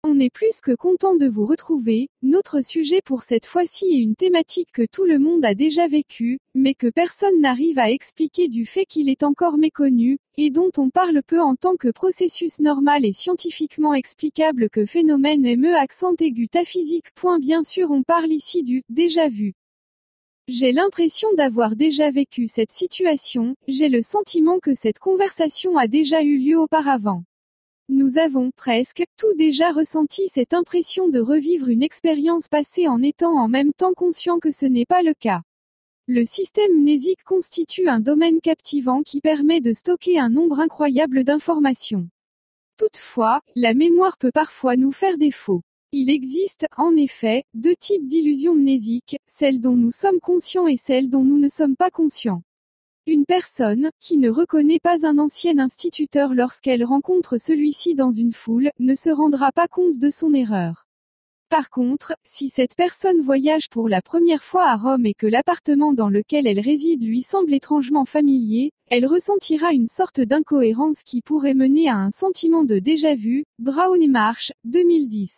On est plus que content de vous retrouver. Notre sujet pour cette fois-ci est une thématique que tout le monde a déjà vécue, mais que personne n'arrive à expliquer du fait qu'il est encore méconnu, et dont on parle peu en tant que processus normal et scientifiquement explicable que phénomène ME accent aigu taphysique. Bien sûr, on parle ici du déjà vu. J'ai l'impression d'avoir déjà vécu cette situation, j'ai le sentiment que cette conversation a déjà eu lieu auparavant. Nous avons presque tout déjà ressenti cette impression de revivre une expérience passée en étant en même temps conscient que ce n'est pas le cas. Le système mnésique constitue un domaine captivant qui permet de stocker un nombre incroyable d'informations. Toutefois, la mémoire peut parfois nous faire défaut. Il existe, en effet, deux types d'illusions mnésiques, celles dont nous sommes conscients et celles dont nous ne sommes pas conscients. Une personne, qui ne reconnaît pas un ancien instituteur lorsqu'elle rencontre celui-ci dans une foule, ne se rendra pas compte de son erreur. Par contre, si cette personne voyage pour la première fois à Rome et que l'appartement dans lequel elle réside lui semble étrangement familier, elle ressentira une sorte d'incohérence qui pourrait mener à un sentiment de déjà-vu. Brown et Marsh, 2010.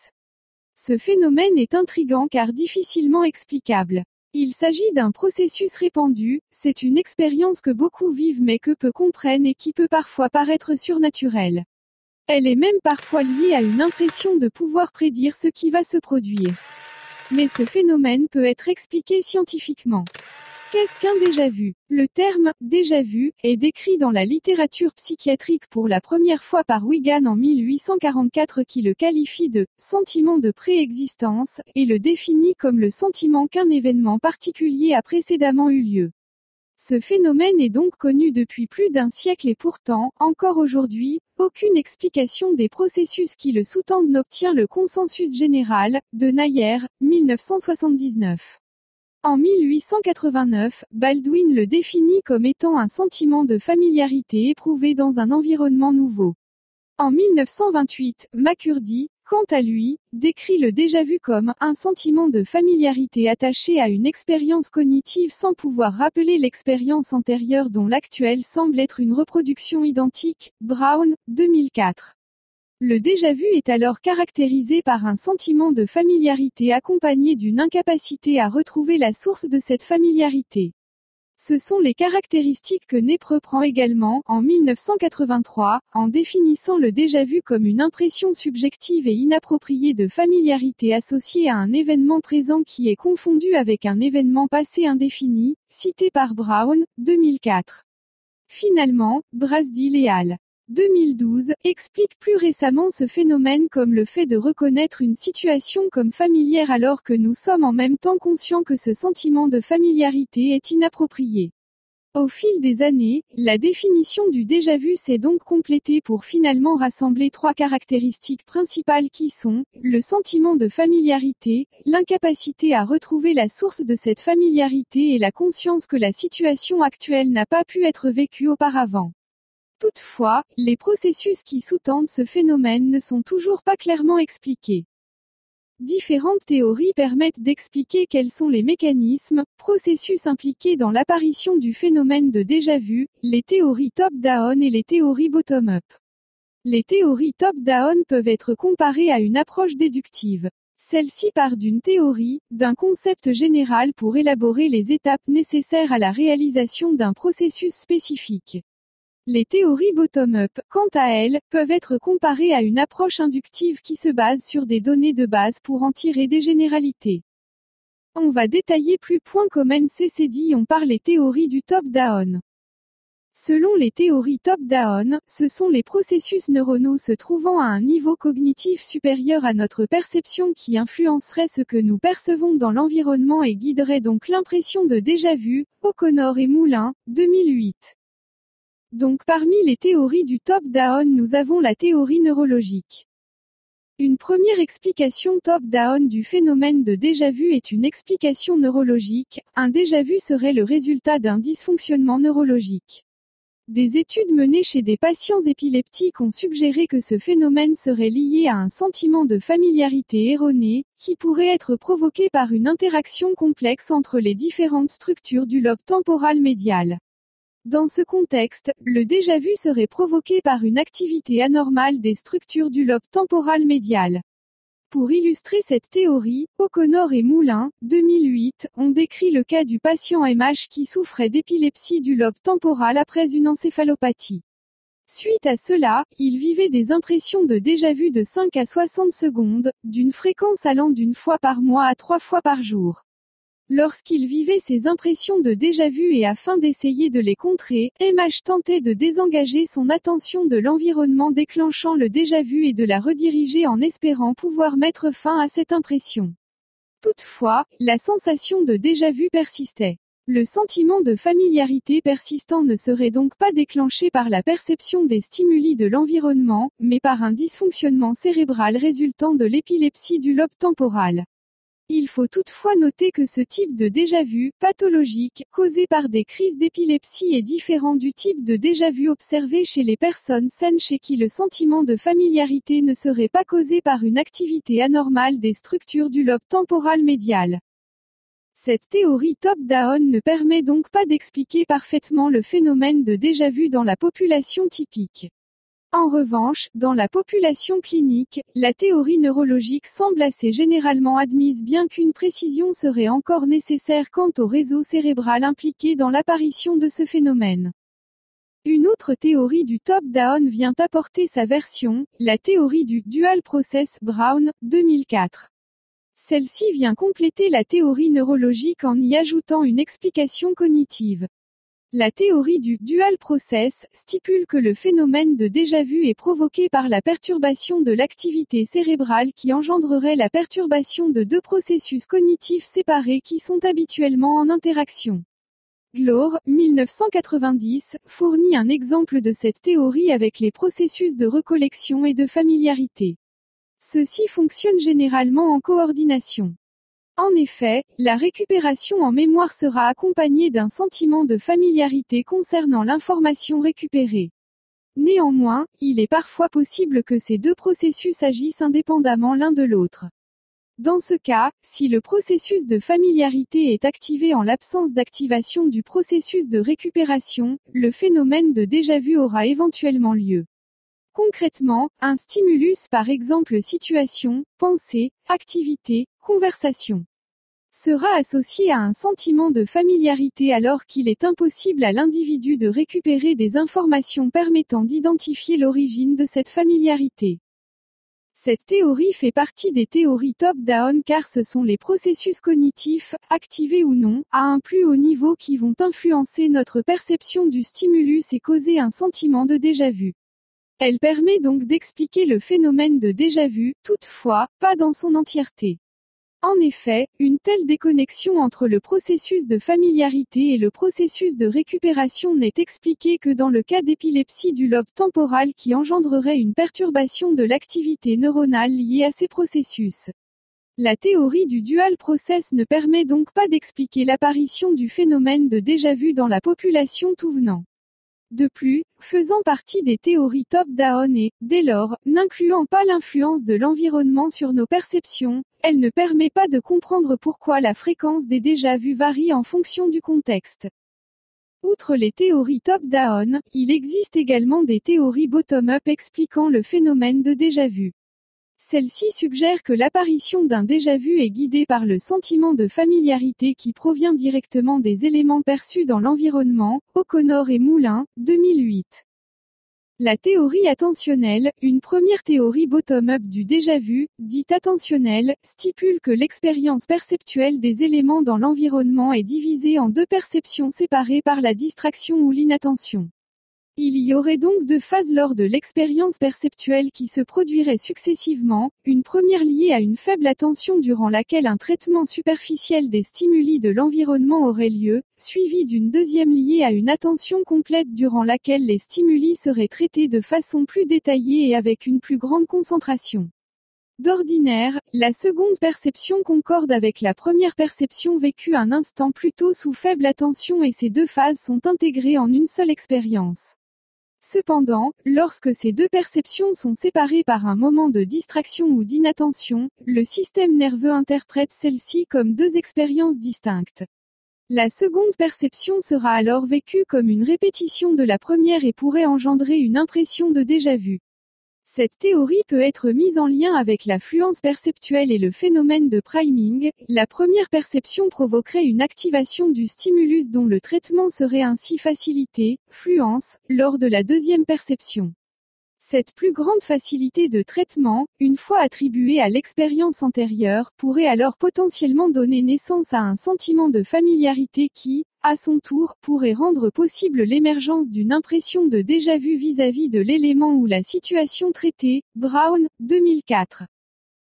Ce phénomène est intrigant car difficilement explicable. Il s'agit d'un processus répandu, c'est une expérience que beaucoup vivent mais que peu comprennent et qui peut parfois paraître surnaturelle. Elle est même parfois liée à une impression de pouvoir prédire ce qui va se produire. Mais ce phénomène peut être expliqué scientifiquement. Qu'est-ce qu'un déjà-vu? Le terme « déjà-vu » est décrit dans la littérature psychiatrique pour la première fois par Wigan en 1844 qui le qualifie de « sentiment de préexistence » et le définit comme le sentiment qu'un événement particulier a précédemment eu lieu. Ce phénomène est donc connu depuis plus d'un siècle et pourtant, encore aujourd'hui, aucune explication des processus qui le sous-tendent n'obtient le consensus général, de Nayer, 1979. En 1889, Baldwin le définit comme étant un sentiment de familiarité éprouvé dans un environnement nouveau. En 1928, McCurdy, quant à lui, décrit le déjà-vu comme un sentiment de familiarité attaché à une expérience cognitive sans pouvoir rappeler l'expérience antérieure dont l'actuelle semble être une reproduction identique. Brown, 2004. Le déjà-vu est alors caractérisé par un sentiment de familiarité accompagné d'une incapacité à retrouver la source de cette familiarité. Ce sont les caractéristiques que Nep reprend également, en 1983, en définissant le déjà-vu comme une impression subjective et inappropriée de familiarité associée à un événement présent qui est confondu avec un événement passé indéfini, cité par Brown, 2004. Finalement, Brasdil et al. 2012, explique plus récemment ce phénomène comme le fait de reconnaître une situation comme familière alors que nous sommes en même temps conscients que ce sentiment de familiarité est inapproprié. Au fil des années, la définition du déjà-vu s'est donc complétée pour finalement rassembler trois caractéristiques principales qui sont, le sentiment de familiarité, l'incapacité à retrouver la source de cette familiarité et la conscience que la situation actuelle n'a pas pu être vécue auparavant. Toutefois, les processus qui sous-tendent ce phénomène ne sont toujours pas clairement expliqués. Différentes théories permettent d'expliquer quels sont les mécanismes, processus impliqués dans l'apparition du phénomène de déjà-vu, les théories top-down et les théories bottom-up. Les théories top-down peuvent être comparées à une approche déductive. Celle-ci part d'une théorie, d'un concept général pour élaborer les étapes nécessaires à la réalisation d'un processus spécifique. Les théories bottom-up, quant à elles, peuvent être comparées à une approche inductive qui se base sur des données de base pour en tirer des généralités. On va détailler plus point comme NCCD on par les théories du top-down. Selon les théories top-down, ce sont les processus neuronaux se trouvant à un niveau cognitif supérieur à notre perception qui influenceraient ce que nous percevons dans l'environnement et guideraient donc l'impression de déjà-vu. O'Connor et Moulin, 2008. Donc parmi les théories du top-down nous avons la théorie neurologique. Une première explication top-down du phénomène de déjà-vu est une explication neurologique. Un déjà-vu serait le résultat d'un dysfonctionnement neurologique. Des études menées chez des patients épileptiques ont suggéré que ce phénomène serait lié à un sentiment de familiarité erroné, qui pourrait être provoqué par une interaction complexe entre les différentes structures du lobe temporal médial. Dans ce contexte, le déjà-vu serait provoqué par une activité anormale des structures du lobe temporal médial. Pour illustrer cette théorie, O'Connor et Moulin, 2008, ont décrit le cas du patient MH qui souffrait d'épilepsie du lobe temporal après une encéphalopathie. Suite à cela, il vivait des impressions de déjà-vu de 5 à 60 secondes, d'une fréquence allant d'une fois par mois à 3 fois par jour. Lorsqu'il vivait ces impressions de déjà-vu et afin d'essayer de les contrer, MH tentait de désengager son attention de l'environnement déclenchant le déjà-vu et de la rediriger en espérant pouvoir mettre fin à cette impression. Toutefois, la sensation de déjà-vu persistait. Le sentiment de familiarité persistant ne serait donc pas déclenché par la perception des stimuli de l'environnement, mais par un dysfonctionnement cérébral résultant de l'épilepsie du lobe temporal. Il faut toutefois noter que ce type de déjà-vu, pathologique, causé par des crises d'épilepsie est différent du type de déjà-vu observé chez les personnes saines chez qui le sentiment de familiarité ne serait pas causé par une activité anormale des structures du lobe temporal médial. Cette théorie top-down ne permet donc pas d'expliquer parfaitement le phénomène de déjà-vu dans la population typique. En revanche, dans la population clinique, la théorie neurologique semble assez généralement admise bien qu'une précision serait encore nécessaire quant au réseau cérébral impliqué dans l'apparition de ce phénomène. Une autre théorie du top-down vient apporter sa version, la théorie du dual process Brown, 2004. Celle-ci vient compléter la théorie neurologique en y ajoutant une explication cognitive. La théorie du dual process stipule que le phénomène de déjà-vu est provoqué par la perturbation de l'activité cérébrale qui engendrerait la perturbation de deux processus cognitifs séparés qui sont habituellement en interaction. Glore, 1990, fournit un exemple de cette théorie avec les processus de recollection et de familiarité. Ceux-ci fonctionnent généralement en coordination. En effet, la récupération en mémoire sera accompagnée d'un sentiment de familiarité concernant l'information récupérée. Néanmoins, il est parfois possible que ces deux processus agissent indépendamment l'un de l'autre. Dans ce cas, si le processus de familiarité est activé en l'absence d'activation du processus de récupération, le phénomène de déjà-vu aura éventuellement lieu. Concrètement, un stimulus par exemple situation, pensée, activité, conversation sera associé à un sentiment de familiarité alors qu'il est impossible à l'individu de récupérer des informations permettant d'identifier l'origine de cette familiarité. Cette théorie fait partie des théories top-down car ce sont les processus cognitifs, activés ou non, à un plus haut niveau qui vont influencer notre perception du stimulus et causer un sentiment de déjà-vu. Elle permet donc d'expliquer le phénomène de déjà-vu, toutefois, pas dans son entièreté. En effet, une telle déconnexion entre le processus de familiarité et le processus de récupération n'est expliquée que dans le cas d'épilepsie du lobe temporal qui engendrerait une perturbation de l'activité neuronale liée à ces processus. La théorie du dual process ne permet donc pas d'expliquer l'apparition du phénomène de déjà-vu dans la population tout venant. De plus, faisant partie des théories top-down et, dès lors, n'incluant pas l'influence de l'environnement sur nos perceptions, elle ne permet pas de comprendre pourquoi la fréquence des déjà-vus varie en fonction du contexte. Outre les théories top-down, il existe également des théories bottom-up expliquant le phénomène de déjà-vu. Celle-ci suggère que l'apparition d'un déjà-vu est guidée par le sentiment de familiarité qui provient directement des éléments perçus dans l'environnement, O'Connor et Moulin, 2008. La théorie attentionnelle, une première théorie bottom-up du déjà-vu, dite attentionnelle, stipule que l'expérience perceptuelle des éléments dans l'environnement est divisée en deux perceptions séparées par la distraction ou l'inattention. Il y aurait donc deux phases lors de l'expérience perceptuelle qui se produiraient successivement, une première liée à une faible attention durant laquelle un traitement superficiel des stimuli de l'environnement aurait lieu, suivie d'une deuxième liée à une attention complète durant laquelle les stimuli seraient traités de façon plus détaillée et avec une plus grande concentration. D'ordinaire, la seconde perception concorde avec la première perception vécue un instant plus tôt sous faible attention et ces deux phases sont intégrées en une seule expérience. Cependant, lorsque ces deux perceptions sont séparées par un moment de distraction ou d'inattention, le système nerveux interprète celles-ci comme deux expériences distinctes. La seconde perception sera alors vécue comme une répétition de la première et pourrait engendrer une impression de déjà-vu. Cette théorie peut être mise en lien avec la fluence perceptuelle et le phénomène de priming. La première perception provoquerait une activation du stimulus dont le traitement serait ainsi facilité, fluence, lors de la deuxième perception. Cette plus grande facilité de traitement, une fois attribuée à l'expérience antérieure, pourrait alors potentiellement donner naissance à un sentiment de familiarité qui, à son tour, pourrait rendre possible l'émergence d'une impression de déjà-vu vis-à-vis de l'élément ou la situation traitée. Brown, 2004.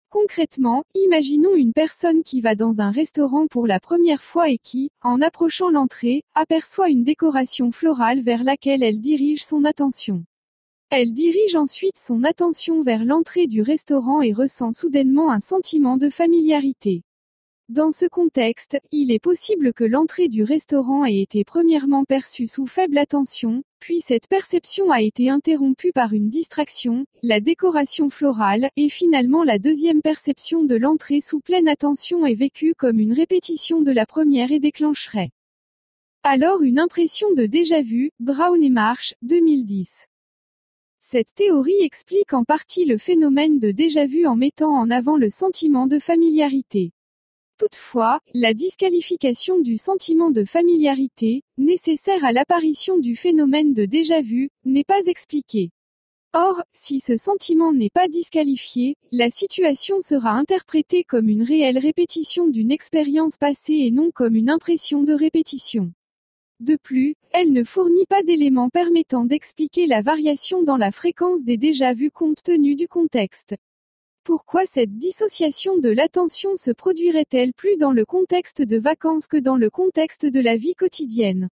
Concrètement, imaginons une personne qui va dans un restaurant pour la première fois et qui, en approchant l'entrée, aperçoit une décoration florale vers laquelle elle dirige son attention. Elle dirige ensuite son attention vers l'entrée du restaurant et ressent soudainement un sentiment de familiarité. Dans ce contexte, il est possible que l'entrée du restaurant ait été premièrement perçue sous faible attention, puis cette perception a été interrompue par une distraction, la décoration florale, et finalement la deuxième perception de l'entrée sous pleine attention est vécue comme une répétition de la première et déclencherait alors une impression de déjà-vu. Brown et Marsh, 2010. Cette théorie explique en partie le phénomène de déjà-vu en mettant en avant le sentiment de familiarité. Toutefois, la disqualification du sentiment de familiarité, nécessaire à l'apparition du phénomène de déjà-vu, n'est pas expliquée. Or, si ce sentiment n'est pas disqualifié, la situation sera interprétée comme une réelle répétition d'une expérience passée et non comme une impression de répétition. De plus, elle ne fournit pas d'éléments permettant d'expliquer la variation dans la fréquence des déjà-vus compte tenu du contexte. Pourquoi cette dissociation de l'attention se produirait-elle plus dans le contexte de vacances que dans le contexte de la vie quotidienne?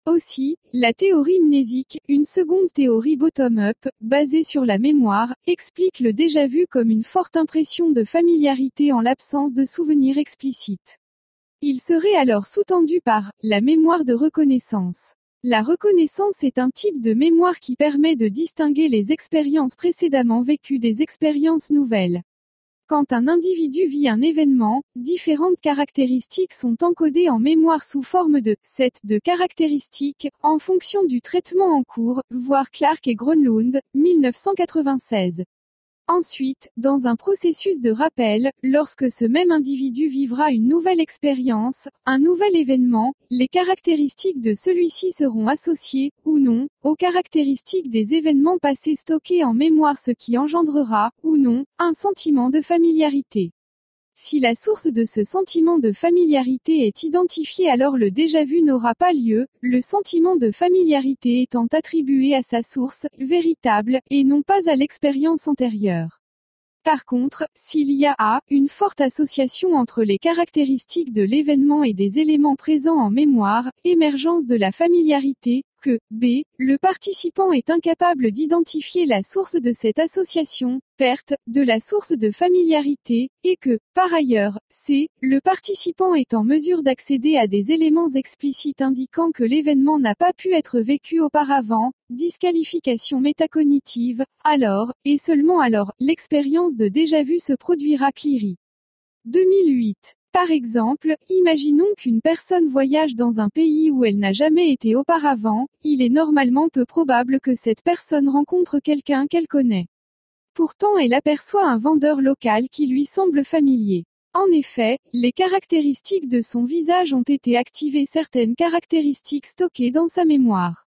Aussi, la théorie mnésique, une seconde théorie bottom-up, basée sur la mémoire, explique le déjà-vu comme une forte impression de familiarité en l'absence de souvenirs explicites. Il serait alors sous-tendu par la mémoire de reconnaissance. La reconnaissance est un type de mémoire qui permet de distinguer les expériences précédemment vécues des expériences nouvelles. Quand un individu vit un événement, différentes caractéristiques sont encodées en mémoire sous forme de set de caractéristiques, en fonction du traitement en cours, voir Clark et Grönlund, 1996. Ensuite, dans un processus de rappel, lorsque ce même individu vivra une nouvelle expérience, un nouvel événement, les caractéristiques de celui-ci seront associées, ou non, aux caractéristiques des événements passés stockés en mémoire, ce qui engendrera, ou non, un sentiment de familiarité. Si la source de ce sentiment de familiarité est identifiée, alors le déjà-vu n'aura pas lieu, le sentiment de familiarité étant attribué à sa source véritable, et non pas à l'expérience antérieure. Par contre, s'il y a une forte association entre les caractéristiques de l'événement et des éléments présents en mémoire, émergence de la familiarité, que b. le participant est incapable d'identifier la source de cette association, perte de la source de familiarité, et que, par ailleurs, c. le participant est en mesure d'accéder à des éléments explicites indiquant que l'événement n'a pas pu être vécu auparavant, disqualification métacognitive, alors, et seulement alors, l'expérience de déjà-vu se produira. Cleary. 2008. Par exemple, imaginons qu'une personne voyage dans un pays où elle n'a jamais été auparavant, il est normalement peu probable que cette personne rencontre quelqu'un qu'elle connaît. Pourtant elle aperçoit un vendeur local qui lui semble familier. En effet, les caractéristiques de son visage ont été activées, certaines caractéristiques stockées dans sa mémoire.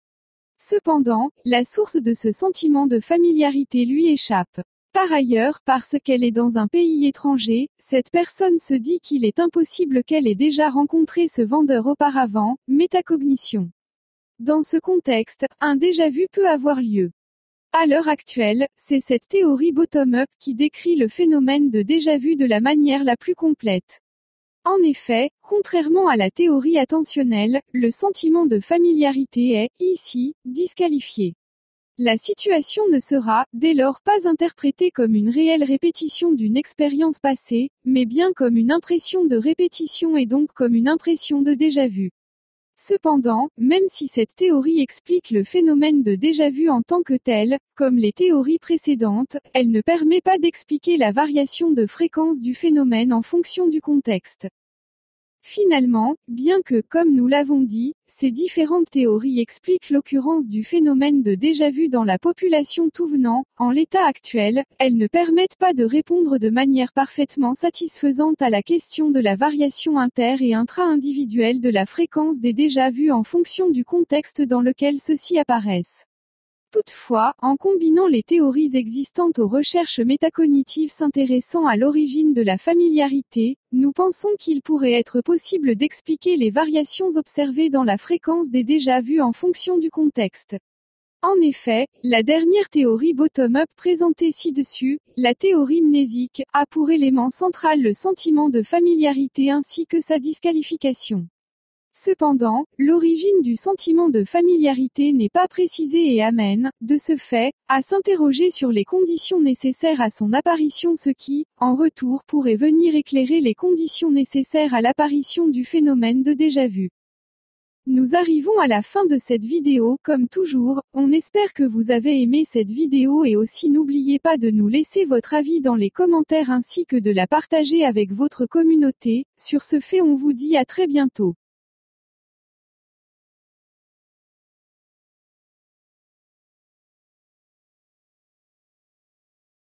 Cependant, la source de ce sentiment de familiarité lui échappe. Par ailleurs, parce qu'elle est dans un pays étranger, cette personne se dit qu'il est impossible qu'elle ait déjà rencontré ce vendeur auparavant, métacognition. Dans ce contexte, un déjà-vu peut avoir lieu. À l'heure actuelle, c'est cette théorie bottom-up qui décrit le phénomène de déjà-vu de la manière la plus complète. En effet, contrairement à la théorie attentionnelle, le sentiment de familiarité est, ici, disqualifié. La situation ne sera, dès lors, pas interprétée comme une réelle répétition d'une expérience passée, mais bien comme une impression de répétition et donc comme une impression de déjà-vu. Cependant, même si cette théorie explique le phénomène de déjà-vu en tant que tel, comme les théories précédentes, elle ne permet pas d'expliquer la variation de fréquence du phénomène en fonction du contexte. Finalement, bien que, comme nous l'avons dit, ces différentes théories expliquent l'occurrence du phénomène de déjà-vu dans la population tout venant, en l'état actuel, elles ne permettent pas de répondre de manière parfaitement satisfaisante à la question de la variation inter- et intra-individuelle de la fréquence des déjà-vus en fonction du contexte dans lequel ceux-ci apparaissent. Toutefois, en combinant les théories existantes aux recherches métacognitives s'intéressant à l'origine de la familiarité, nous pensons qu'il pourrait être possible d'expliquer les variations observées dans la fréquence des déjà-vus en fonction du contexte. En effet, la dernière théorie bottom-up présentée ci-dessus, la théorie mnésique, a pour élément central le sentiment de familiarité ainsi que sa disqualification. Cependant, l'origine du sentiment de familiarité n'est pas précisée et amène, de ce fait, à s'interroger sur les conditions nécessaires à son apparition, ce qui, en retour, pourrait venir éclairer les conditions nécessaires à l'apparition du phénomène de déjà-vu. Nous arrivons à la fin de cette vidéo, comme toujours, on espère que vous avez aimé cette vidéo et aussi n'oubliez pas de nous laisser votre avis dans les commentaires ainsi que de la partager avec votre communauté. Sur ce fait, on vous dit à très bientôt.